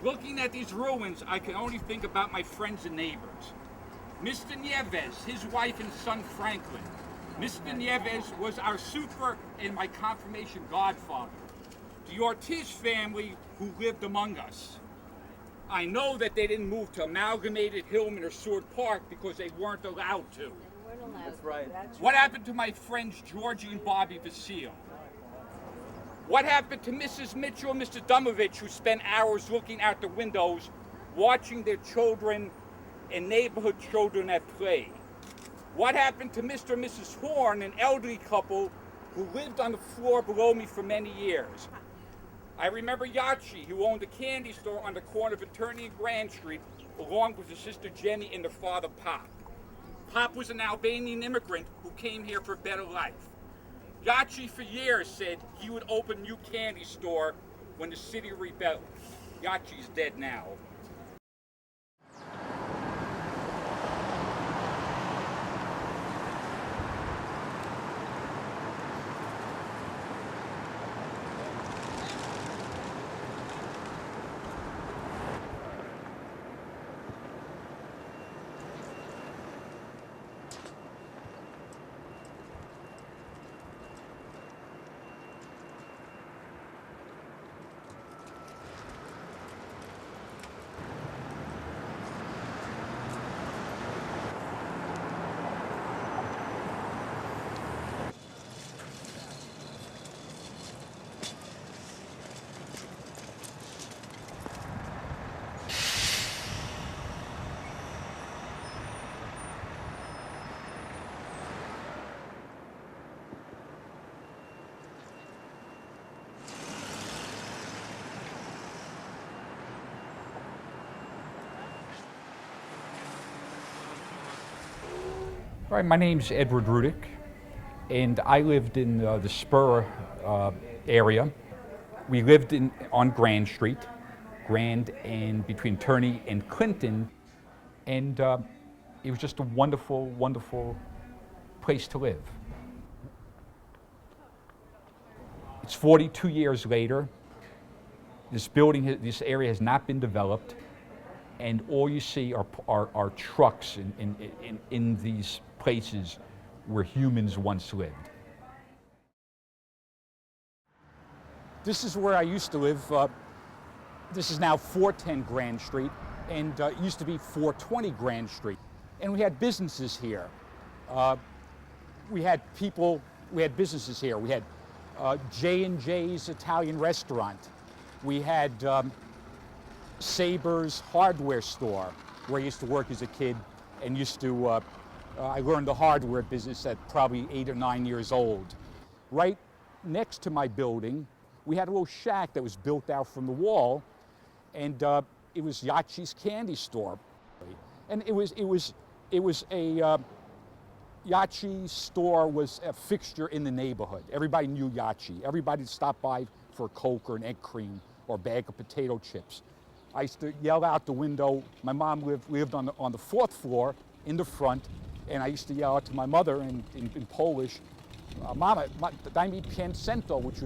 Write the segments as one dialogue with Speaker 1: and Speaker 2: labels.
Speaker 1: Looking at these ruins, I can only think about my friends and neighbors. Mr. Nieves, his wife and son Franklin. Mr. Nieves was our super and my confirmation godfather. The Ortiz family who lived among us. I know that they didn't move to Amalgamated, Hillman, or Seward Park because they weren't allowed to.
Speaker 2: That's right.
Speaker 1: What happened to my friends Georgie and Bobby Vasile? What happened to Mrs. Mitchell and Mr. Dumovich, who spent hours looking out the windows, watching their children and neighborhood children at play? What happened to Mr. and Mrs. Horn, an elderly couple who lived on the floor below me for many years? I remember Yachi, who owned a candy store on the corner of Attorney and Grand Street, along with his sister Jenny and their father Pop. Pop was an Albanian immigrant who came here for a better life. Yachi for years said he would open a new candy store when the city rebelled. Yachi's dead now. All right, my name's Edward Rudick, and I lived in the Spur area. We lived on Grand Street, Grand and between Turney and Clinton, and it was just a wonderful, wonderful place to live. It's 42 years later. This building, this area has not been developed, and all you see are trucks in these places where humans once lived. This is where I used to live. This is now 410 Grand Street, and it used to be 420 Grand Street. And we had businesses here. We had businesses here. We had J&J's Italian restaurant. We had Saber's hardware store, where I used to work as a kid, and I learned the hardware business at probably 8 or 9 years old. Right next to my building, we had a little shack that was built out from the wall, and it was Yachi's candy store. And Yachi's store was a fixture in the neighborhood. Everybody knew Yachi. Everybody stopped by for a Coke or an egg cream or a bag of potato chips. I used to yell out the window. My mom lived on the fourth floor in the front, and I used to yell out to my mother in Polish, "Mama, daj mi 5 cento," which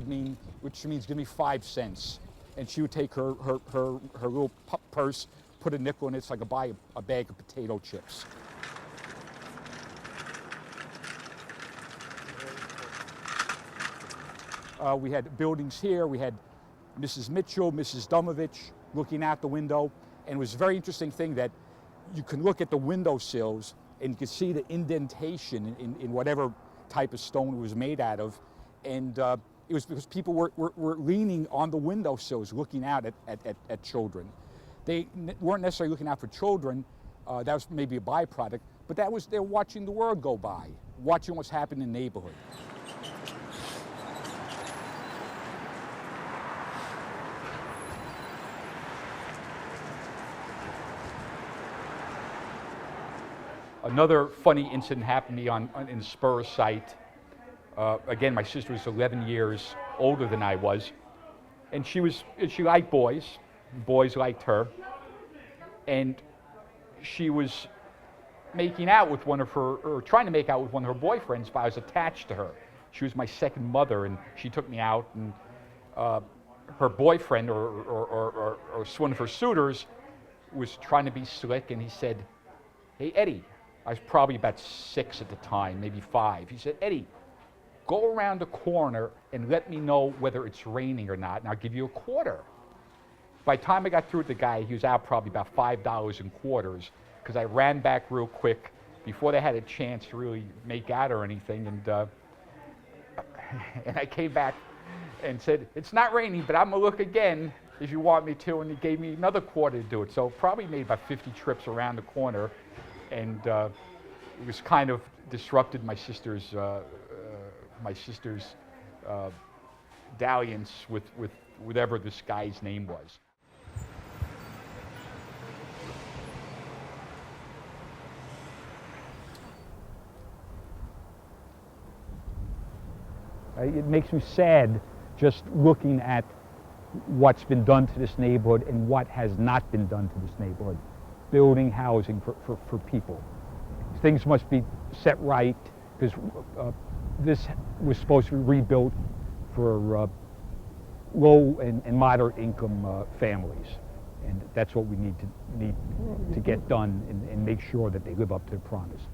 Speaker 1: means give me 5 cents. And she would take her little purse, put a nickel in it so I could buy a bag of potato chips. We had buildings here. We had Mrs. Mitchell, Mrs. Dumovich looking out the window. And it was a very interesting thing that you can look at the windowsills and you can see the indentation in whatever type of stone it was made out of. And it was because people were leaning on the windowsills looking out at children. They weren't necessarily looking out for children. That was maybe a byproduct, but they're watching the world go by, watching what's happening in the neighborhood. Another funny incident happened to me in the Spur site. Again, my sister was 11 years older than I was, and she liked boys. Boys liked her, and she was making out with trying to make out with one of her boyfriends, but I was attached to her. She was my second mother, and she took me out, and her boyfriend or one of her suitors was trying to be slick, and he said, "Hey, Eddie," I was probably about 6 at the time, maybe 5. He said, "Eddie, go around the corner and let me know whether it's raining or not, and I'll give you a quarter." By the time I got through with the guy, he was out probably about $5 in quarters, because I ran back real quick before they had a chance to really make out or anything, and I came back and said, "It's not raining, but I'm gonna look again if you want me to," and he gave me another quarter to do it. So probably made about 50 trips around the corner, and it was kind of disrupted my sister's dalliance with whatever this guy's name was.
Speaker 2: It makes me sad just looking at what's been done to this neighborhood and what has not been done to this neighborhood. Building housing for people. Things must be set right, because this was supposed to be rebuilt for low and moderate income families. And that's what we need to get done, and make sure that they live up to the promise.